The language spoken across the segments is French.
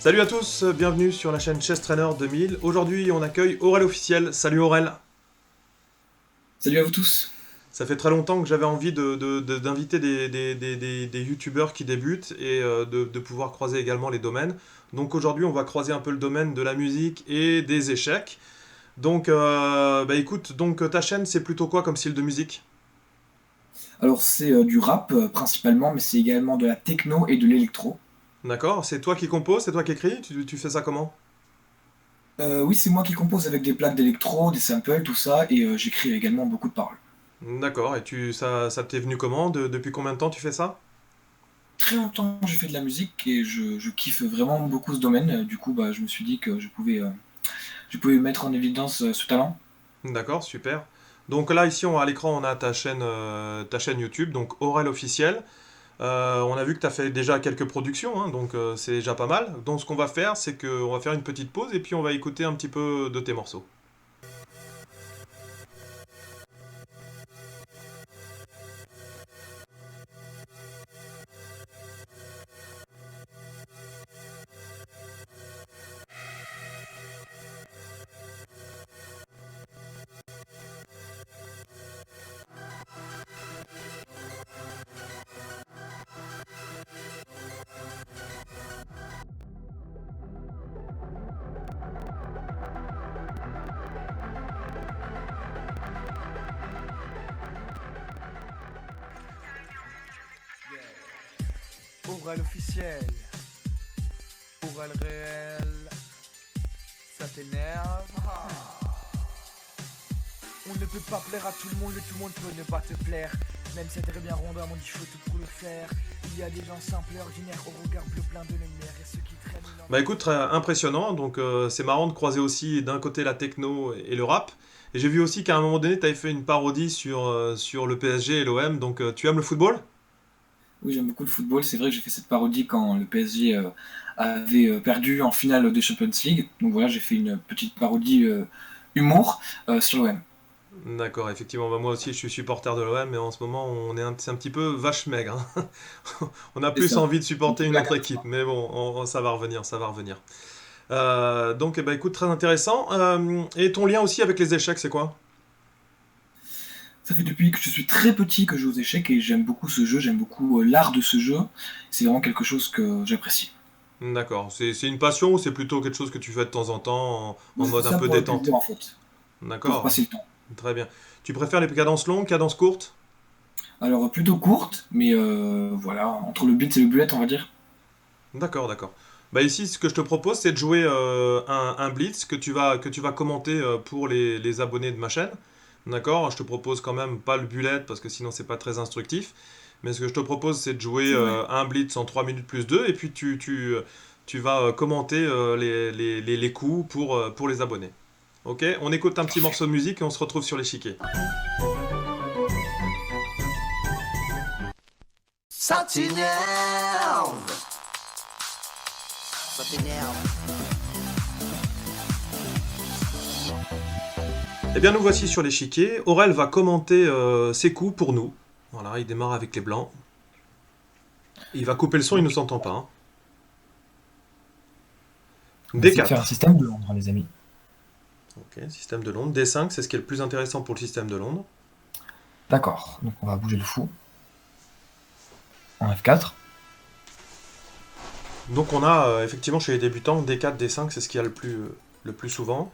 Salut à tous, bienvenue sur la chaîne Chess Trainer 2000. Aujourd'hui, on accueille Aurel Officiel. Salut Aurel. Salut à vous tous. Ça fait très longtemps que j'avais envie d'inviter des youtubeurs qui débutent et de pouvoir croiser également les domaines. Donc aujourd'hui, on va croiser un peu le domaine de la musique et des échecs. Donc, écoute, donc ta chaîne, c'est plutôt quoi comme style de musique? Alors c'est du rap principalement, mais c'est également de la techno et de l'électro. D'accord, c'est toi qui composes, c'est toi qui écris, tu fais ça comment? Oui, c'est moi qui compose avec des plaques d'électro, des samples, tout ça, et j'écris également beaucoup de paroles. D'accord, et ça t'est venu comment? Depuis combien de temps tu fais ça? Très longtemps j'ai fait de la musique et je kiffe vraiment beaucoup ce domaine. Du coup, je me suis dit que je pouvais mettre en évidence ce talent. D'accord, super. Donc là, ici, à l'écran, on a ta chaîne YouTube, donc Aurel Officiel. On a vu que tu as fait déjà quelques productions, hein, donc c'est déjà pas mal. Donc ce qu'on va faire, c'est qu'on va faire une petite pause et puis on va écouter un petit peu de tes morceaux. Oral officiel, oral réel, ça t'énerve. On ne peut pas plaire à tout le monde et tout le monde peut ne pas te plaire. Même si t'es bien rondin, mon dit faut tout pour le faire. Il y a des gens simples et ordinaires au regard bleu plein de lumière et ceux qui traînent Bah écoute, très impressionnant, donc c'est marrant de croiser aussi d'un côté la techno et le rap. Et j'ai vu aussi qu'à un moment donné, tu avais fait une parodie sur le PSG et l'OM, donc tu aimes le football? Oui, j'aime beaucoup le football. C'est vrai que j'ai fait cette parodie quand le PSG avait perdu en finale de Champions League. Donc voilà, j'ai fait une petite parodie humour sur l'OM. D'accord, effectivement, bah, moi aussi je suis supporter de l'OM, mais en ce moment c'est un petit peu vache maigre, hein. On a C'est plus ça. envie de Un supporter petit peu une la autre carte. équipe, mais bon, ça va revenir, ça va revenir. Donc, eh ben, écoute, très intéressant. Et ton lien aussi avec les échecs, c'est quoi? Ça fait depuis que je suis très petit que je joue aux échecs et j'aime beaucoup ce jeu, j'aime beaucoup l'art de ce jeu. C'est vraiment quelque chose que j'apprécie. D'accord, c'est une passion ou c'est plutôt quelque chose que tu fais de temps en temps en Moi, je fais mode un ça peu pour le plaisir détente? en fait, pour D'accord, passer le temps. très bien. Tu préfères les cadences longues, cadences courtes? Alors plutôt courte, mais voilà, entre le blitz et le bullet, on va dire. D'accord, d'accord. Bah ici, ce que je te propose, c'est de jouer un blitz que tu vas commenter pour les abonnés de ma chaîne. D'accord? Je te propose quand même pas le bullet parce que sinon c'est pas très instructif. Mais ce que je te propose, c'est de jouer C'est vrai. un blitz en 3 minutes plus 2 et puis tu vas commenter les coups pour les abonnés. Ok? On écoute un petit Parfait. morceau de musique et on se retrouve sur l'échiquier. Ça t'énerve. Ça t'énerve. Eh bien, nous voici sur l'échiquier. Aurel va commenter ses coups pour nous. Voilà, il démarre avec les blancs. Il va couper le son, il ne Ok. nous entend pas, hein. On va essayer de faire un D4. système de Londres, les amis. Ok, système de Londres. D5, c'est ce qui est le plus intéressant pour le système de Londres. D'accord, donc on va bouger le fou en F4. Donc on a effectivement chez les débutants D4, D5, c'est ce qu'il y a le plus souvent.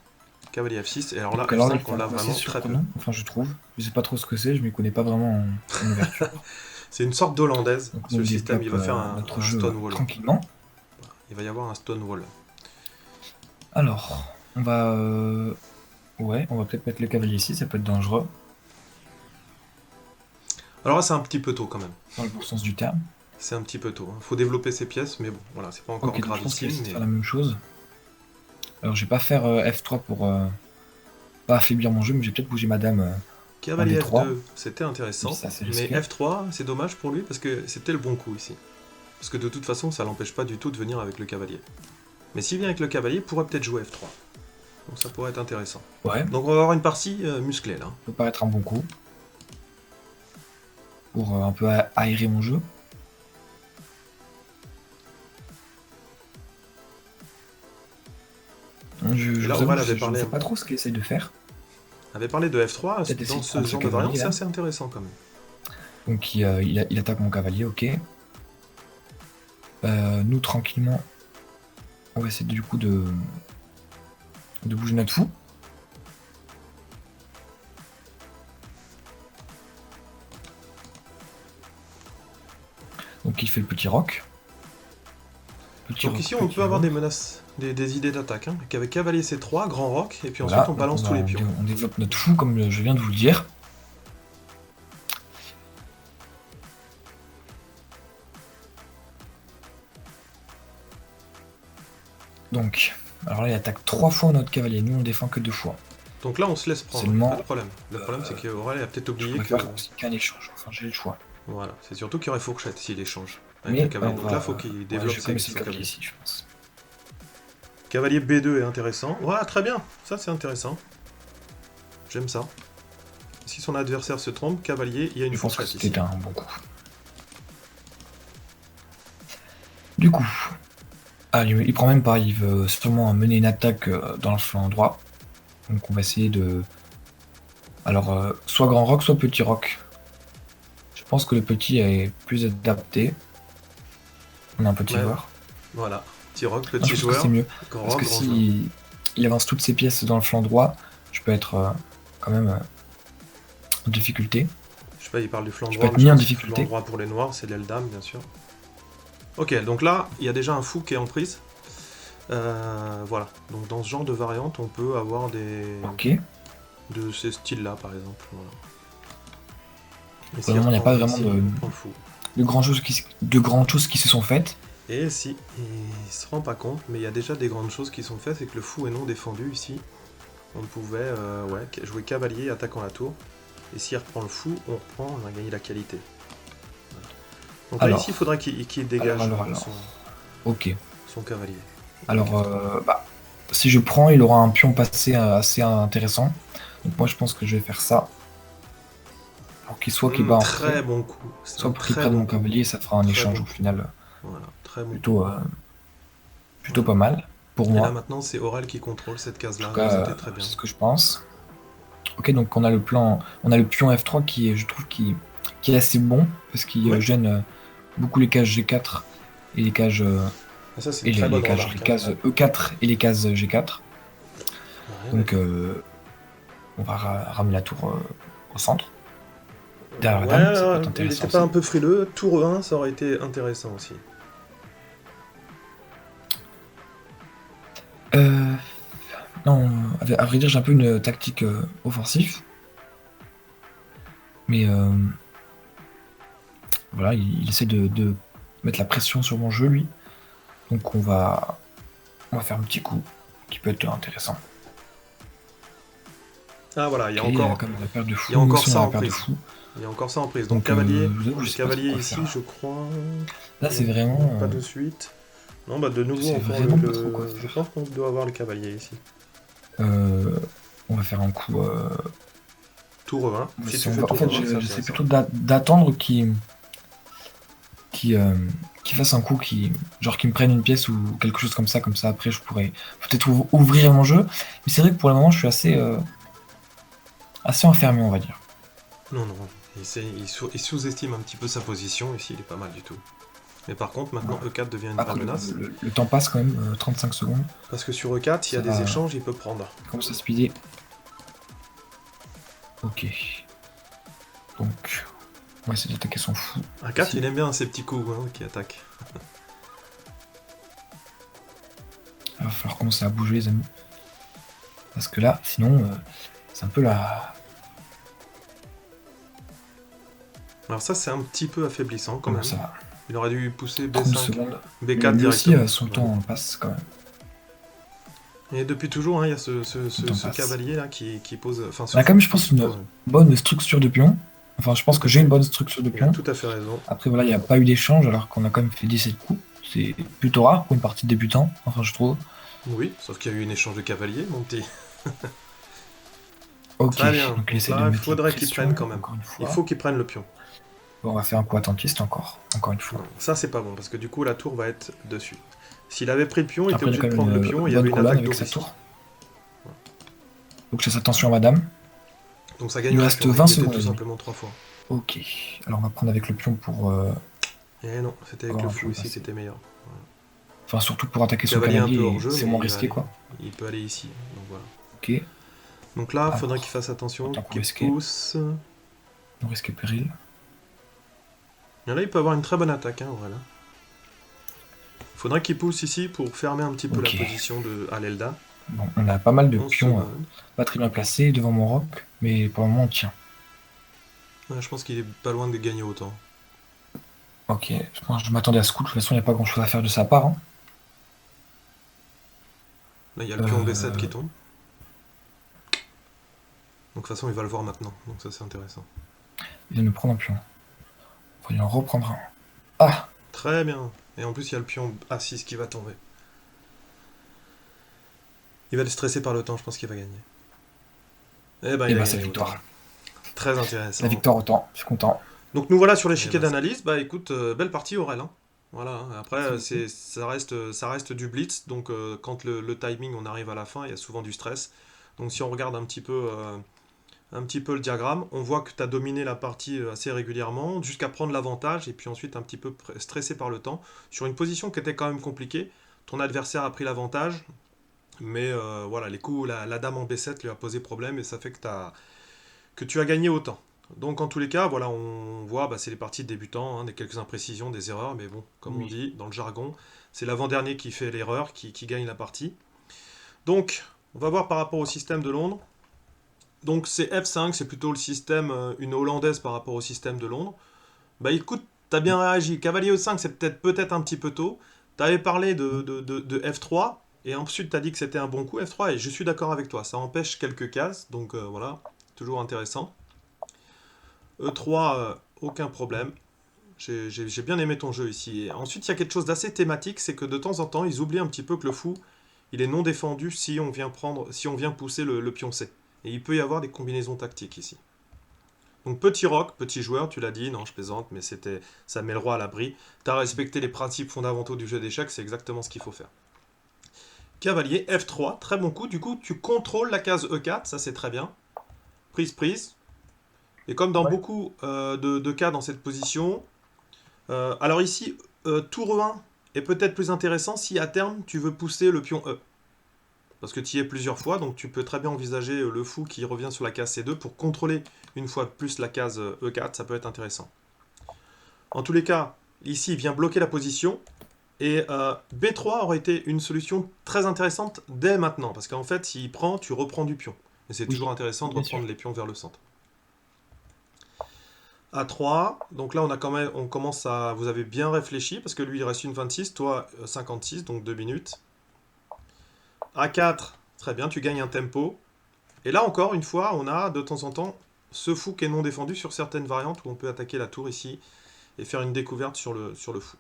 Cavalier F6, et alors là Donc alors là, F5, il on fait un l'a coup assez vraiment très peu. surprenant, enfin je trouve. Je sais pas trop ce que c'est, je m'y connais pas vraiment en ouverture. C'est une sorte d'hollandaise, Donc nous ce on système. Il développe va faire notre un jeu stone wall. tranquillement. Il va y avoir un stone wall. Alors, on va... ouais, on va peut-être mettre le cavalier ici, ça peut être dangereux, Alors là, c'est un petit peu tôt quand même. dans le bon sens du terme. C'est un petit peu tôt, hein. Faut développer ses pièces, mais bon, voilà, c'est pas encore Ok, donc je pense qu'il va gravissime. essayer de Mais... faire la même chose. Alors je vais pas faire F3 pour pas affaiblir mon jeu, mais je vais peut-être bouger ma dame en Cavalier D3. F2, c'était Même intéressant. si c'est assez Mais risqué. F3, c'est dommage pour lui parce que c'était le bon coup ici. Parce que de toute façon, ça l'empêche pas du tout de venir avec le cavalier. Mais s'il vient avec le cavalier, il pourrait peut-être jouer F3. Donc ça pourrait être intéressant. Ouais, Donc on va avoir une partie musclée là. ça peut paraître un bon coup pour un peu aérer mon jeu. là, vous avoue, Aurel avait je ne parlé, sais pas trop ce qu'il essaye de faire. de F3, Peut-être essayer dans de ce prendre ce genre de variante, cavalier, c'est là. assez intéressant quand même. Donc il attaque mon cavalier, ok. Nous, tranquillement, on va essayer du coup de bouger notre fou. Donc il fait le petit roc. Donc ici, on peut avoir des menaces, des idées d'attaque. Hein. Avec cavalier C3, grand roc, et puis Voilà, ensuite on balance tous les pions. On développe notre fou comme je viens de vous le dire. Donc, alors là, il attaque 3 fois notre cavalier. Nous, on défend que 2 fois. Donc là, on se laisse prendre, Seulement, pas de problème. Le problème, c'est qu'Aurel a peut-être Je oublié que... préfère aussi qu'un échange. Enfin, j'ai le choix. Voilà, c'est surtout qu'il y aurait Fourchette s'il échange avec Mais le cavalier. on Donc va- là, il faut qu'il développe je vais quand même ses essayer de cavalier cavaliers. ici, je pense. Cavalier B2 est intéressant. Voilà, très bien. Ça, c'est intéressant. J'aime ça. Si son adversaire se trompe, cavalier, il y a une Je pense que fourchette ici. c'était un bon coup. Du coup, il prend même pas, il veut sûrement mener une attaque dans le flanc droit. Donc on va essayer de... Alors, soit grand roc, soit petit roc. Je pense que le petit est plus adapté. On a un petit Ouais. joueur. Voilà. Petit rock, Non, petit je pense que joueur. c'est mieux. Grand Parce rock, que grand joueur. si il avance toutes ses pièces dans le flanc droit, je peux être quand même en difficulté. Je sais pas, il parle du flanc Je droit. peux être mais mis je en pense que le difficulté. flanc droit pour les noirs, c'est l'aile dame, bien sûr. Ok, donc là, il y a déjà un fou qui est en prise. Voilà. Donc dans ce genre de variante, on peut avoir des... Ok. de ces styles-là, par exemple. Voilà. Et Pour le moment, il n'y a pas vraiment de... on prend le fou. de grandes choses qui se sont faites. Et si, il se rend pas compte, mais il y a déjà des grandes choses qui sont faites, c'est que le fou est non défendu ici. On pouvait jouer cavalier attaquant la tour. Et s'il reprend le fou, on a gagné la qualité. Voilà. Donc Alors, là, ici, il faudra qu'il dégage alors. Son, Ok. son cavalier. Alors, si je prends, il aura un pion passé assez intéressant. Donc moi, je pense que je vais faire ça. Pour qu'il soit qu'il bat en Très retrait, bon coup. C'est soit un pour qu'il très prenne bon mon coup. cavalier, ça fera un Très échange bon. au final Voilà, très bon. plutôt pas mal pour Et là, moi. maintenant, c'est Aurel qui contrôle cette En case-là. tout cas, C'était très bien. c'est ce que je pense. Ok, donc on a le pion F3 qui est, je trouve, qui est assez bon parce qu'il Ouais. gêne beaucoup les cases G4 et les cases Ah, ça, c'est et une très bonne les remarque. cases E4 et les cases G4. Ouais, Donc on va ramener la tour au centre. Derrière la ouais, dame, ça peut être il intéressant était pas aussi. un peu frileux. Tour 1, ça aurait été intéressant aussi. Non, à vrai dire, j'ai un peu une tactique offensive. Mais voilà, il essaie de mettre la pression sur mon jeu, lui. Donc on va faire un petit coup qui peut être intéressant. Ah voilà, il y a Ok, encore, comme la paire de fou, il y a encore nous aussi, on ça a en la paire de prise. fou. il y a encore ça en prise. Donc Donc, cavalier, je vous avoue, je sais pas cavalier trop quoi ici, faire. je crois. Là, c'est vraiment. Pas de suite. Non, bah de nouveau, je sais on prend vraiment pas trop quoi je faire. pense qu'on doit avoir le cavalier ici. On va faire un coup. Tour 1. Si tu fais en tour fait, 1, c'est j'essaie intéressant. plutôt d'attendre qu'il fasse un coup genre qu'il me prenne une pièce ou quelque chose comme ça après je pourrais peut-être ouvrir mon jeu. Mais c'est vrai que pour le moment, je suis assez enfermé, on va dire. Non, il sous-estime un petit peu sa position ici, il est pas mal du tout. Mais par contre, maintenant E4 devient une vraie Après, menace. le temps passe quand même, 35 secondes. Parce que sur E4, s'il y a Ça des va. échanges, il peut prendre. Il commence à speeder. Ok. Donc, on va essayer d'attaquer son fou. A4, Ici. il aime bien ces petits coups qui attaquent. Il va falloir commencer à bouger, les amis. Parce que là, sinon, c'est un peu la... Alors ça, c'est un petit peu affaiblissant quand Comment même. ça va Il aurait dû pousser 30 B5, secondes. B4 Lui aussi, directement. son temps passe quand même. Et depuis toujours, il y a ce temps passe. cavalier là qui pose. Enfin, On a quand même, je pense, une bonne structure de pion. Enfin, je pense que j'ai une bonne structure de Il a pion. tout à fait raison. Après, voilà, il n'y a pas eu d'échange alors qu'on a quand même fait 17 coups. C'est plutôt rare pour une partie de débutant, enfin, je trouve. Oui, sauf qu'il y a eu un échange de cavalier, mon petit. Ok, Très bien. donc il essaie Là, de il mettre faudrait la qu'il pression, prenne quand même. encore une Il fois. faut qu'il prenne le pion. Bon, on va faire un coup attentiste encore une fois. Non, ça, c'est pas bon, parce que du coup, la tour va être dessus. S'il avait pris le pion, il était Après, il y obligé a de quand prendre même le pion, une il y avait bonne une colonne attaque avec d'eau sa ici. tour. Donc je fasse attention à madame. Donc ça Il gagne nous un reste pion, 20 il était secondes. tout simplement 3 fois. Ok. Alors on va prendre avec le pion pour... Et non, c'était avec Oh, le un fou peu ici qui passé. était meilleur. Enfin, surtout pour attaquer son Cavalier un peu cavalier, hors jeu, c'est mais moins il va risqué, aller. quoi. Il peut aller ici. Donc voilà. Ok. Donc là, il faudrait Alors, qu'il fasse attention, autant qu'on qu'il escape. pousse. Non risque et péril. Et là, il peut avoir une très bonne attaque, hein, voilà. Faudrait qu'il pousse ici pour fermer un petit peu Ok. la position de Alelda. Bon, on a pas mal de 11 pions secondes. pas très bien placés devant mon roc, mais pour le moment on tient. Ouais, je pense qu'il est pas loin de gagner autant. Ok, je m'attendais à ce coup, de toute façon il n'y a pas grand chose à faire de sa part. Hein. Là, il y a le pion Euh, B7 qui tombe. Donc de toute façon, il va le voir maintenant. Donc ça, c'est intéressant. Il vient de prendre un pion. Faut lui en reprendre un. Ah. Très bien. Et en plus, il y a le pion A6 qui va tomber. Il va être stressé par le temps, je pense qu'il va gagner. Eh ben, Et il a bah c'est gagné la victoire. autant. Très intéressant. La victoire autant, je suis content. Donc nous voilà sur l'échiquier bah, d'analyse. Bah écoute, belle partie Aurel. Hein. Voilà. Hein. Après, Merci ça reste du blitz. Donc quand le timing, on arrive à la fin, il y a souvent du stress. Donc si on regarde un petit peu le diagramme, on voit que tu as dominé la partie assez régulièrement, jusqu'à prendre l'avantage, et puis ensuite un petit peu stressé par le temps, sur une position qui était quand même compliquée. Ton adversaire a pris l'avantage, mais voilà, les coups, la dame en B7 lui a posé problème, et ça fait que tu as gagné autant. Donc en tous les cas, voilà, on voit, bah, c'est les parties de débutants, hein, des quelques imprécisions, des erreurs, mais bon, comme on Oui. dit dans le jargon, c'est l'avant-dernier qui fait l'erreur, qui gagne la partie. Donc, on va voir par rapport au système de Londres. Donc c'est F5, c'est plutôt le système, une hollandaise par rapport au système de Londres. Bah écoute, t'as bien réagi. Cavalier E5, c'est peut-être un petit peu tôt. T'avais parlé de F3, et ensuite t'as dit que c'était un bon coup F3, et je suis d'accord avec toi. Ça empêche quelques cases, donc voilà, toujours intéressant. E3, aucun problème. J'ai bien aimé ton jeu ici. Et ensuite, il y a quelque chose d'assez thématique, c'est que de temps en temps, ils oublient un petit peu que le fou, il est non défendu si on vient pousser le pion C. Et il peut y avoir des combinaisons tactiques ici. Donc petit roc, petit joueur, tu l'as dit, non je plaisante, mais ça met le roi à l'abri. Tu as respecté les principes fondamentaux du jeu d'échecs, c'est exactement ce qu'il faut faire. Cavalier, F3, très bon coup, du coup tu contrôles la case E4, ça c'est très bien. Prise. Et comme dans beaucoup de cas dans cette position, alors ici, tour E1 est peut-être plus intéressant si à terme tu veux pousser le pion E. Parce que tu y es plusieurs fois, donc tu peux très bien envisager le fou qui revient sur la case C2 pour contrôler une fois de plus la case E4, ça peut être intéressant. En tous les cas, ici il vient bloquer la position, et B3 aurait été une solution très intéressante dès maintenant, parce qu'en fait, s'il prend, tu reprends du pion. Et c'est toujours intéressant de reprendre les pions vers le centre. A3, donc là on commence à... Vous avez bien réfléchi, parce que lui il reste une 26, toi 56, donc 2 minutes. A4, très bien, tu gagnes un tempo. Et là encore, une fois, on a de temps en temps ce fou qui est non défendu sur certaines variantes où on peut attaquer la tour ici et faire une découverte sur le fou.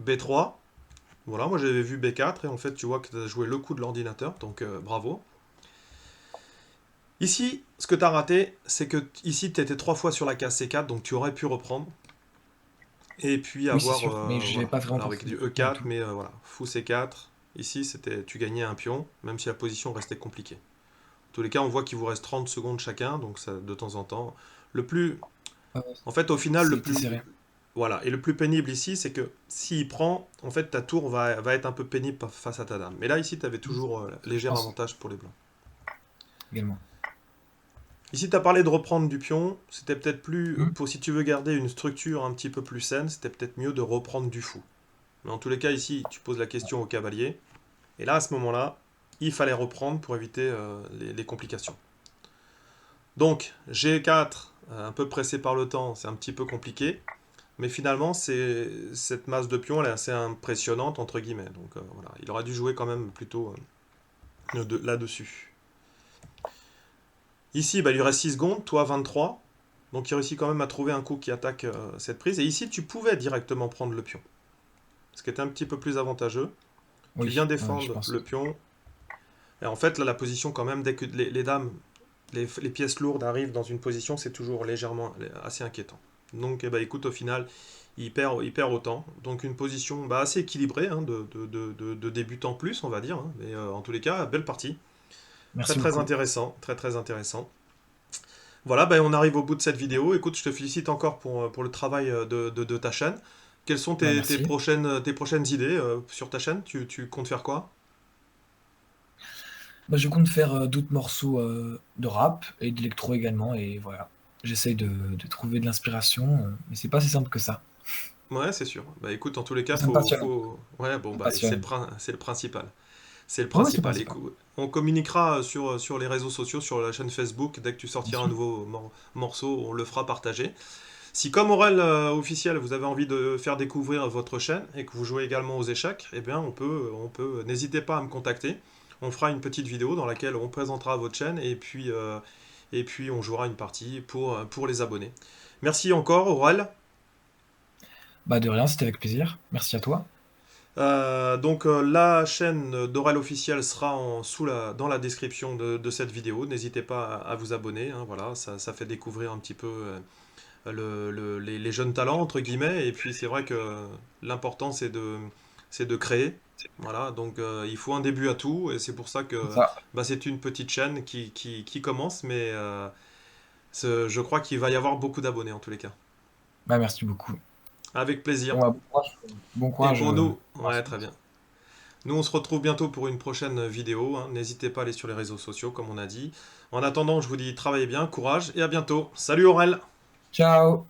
B3, voilà, moi j'avais vu B4 et en fait tu vois que tu as joué le coup de l'ordinateur, donc bravo. Ici, ce que tu as raté, c'est que ici tu étais 3 fois sur la case C4, donc tu aurais pu reprendre. Et puis Oui, c'est avoir, sûr, mais j'ai voilà, pas vraiment alors avec pensé du au pion et E4, tout. mais voilà, fou C4. Ici, tu gagnais un pion, même si la position restait compliquée. En tous les cas, on voit qu'il vous reste 30 secondes chacun, donc ça, de temps en temps. En fait, au final, C'était serré. voilà, et le plus pénible ici, c'est que s'il prend, en fait, ta tour va être un peu pénible face à ta dame. Mais là, ici, tu avais toujours léger pense. avantage pour les blancs. Également. Ici, tu as parlé de reprendre du pion. C'était peut-être plus, Hmm. si tu veux garder une structure un petit peu plus saine, c'était peut-être mieux de reprendre du fou. Mais en tous les cas, ici, tu poses la question au cavalier. Et là, à ce moment-là, il fallait reprendre pour éviter les complications. Donc, G4, un peu pressé par le temps, c'est un petit peu compliqué. Mais finalement, cette masse de pions, elle est assez impressionnante, entre guillemets. Donc voilà, il aurait dû jouer quand même plutôt là-dessus. Ici, bah, il lui reste 6 secondes, toi 23. Donc il réussit quand même à trouver un coup qui attaque cette prise. Et ici, tu pouvais directement prendre le pion. Ce qui était un petit peu plus avantageux. Oui, Tu viens je défendre pense. le pion. Et en fait, là, la position quand même, dès que les dames, les pièces lourdes arrivent dans une position, c'est toujours légèrement assez inquiétant. Donc, eh ben, écoute, au final, il perd autant. Donc, une position bah, assez équilibrée, hein, de débutant plus, on va dire. Hein. Mais en tous les cas, belle partie. Très Merci très beaucoup. intéressant, très très intéressant. Voilà, ben, on arrive au bout de cette vidéo. Écoute, je te félicite encore pour le travail de ta chaîne. Quelles sont Bah, tes merci. prochaines idées sur ta chaîne? Tu comptes faire quoi? Bah, je compte faire d'autres morceaux de rap et d'électro également, et voilà. J'essaye de trouver de l'inspiration, mais c'est pas si simple que ça. Ouais, c'est sûr. Bah écoute, en tous les cas, Ça me passionne en tout cas. faut... Ouais, bon, Ça me bah c'est passionne. c'est le principal. C'est le Ouais, ouais, c'est le principal. principal. Écoute, on communiquera sur les réseaux sociaux, sur la chaîne Facebook. Dès que tu Bien sortiras un sûr. nouveau morceau, on le fera partager. Si comme Aurel officiel, vous avez envie de faire découvrir votre chaîne et que vous jouez également aux échecs, eh bien n'hésitez pas à me contacter. On fera une petite vidéo dans laquelle on présentera votre chaîne et puis on jouera une partie pour les abonnés. Merci encore Aurel. Bah, de rien, c'était avec plaisir. Merci à toi. La chaîne d'Aurel officiel sera dans la description de cette vidéo. N'hésitez pas à vous abonner, hein, voilà, ça fait découvrir un petit peu les jeunes talents, entre guillemets. Et puis c'est vrai que l'important c'est de créer. Voilà, donc il faut un début à tout. Et c'est pour ça que C'est ça. bah, c'est une petite chaîne qui commence. Mais je crois qu'il va y avoir beaucoup d'abonnés en tous les cas. Bah, merci beaucoup. Avec plaisir. Bon, bah, bon courage. Bon Et courage pour nous, pour la ouais, très suite. bien. Nous, on se retrouve bientôt pour une prochaine vidéo, hein. N'hésitez pas à aller sur les réseaux sociaux, comme on a dit. En attendant, je vous dis travaillez bien, courage et à bientôt. Salut Aurel! Ciao!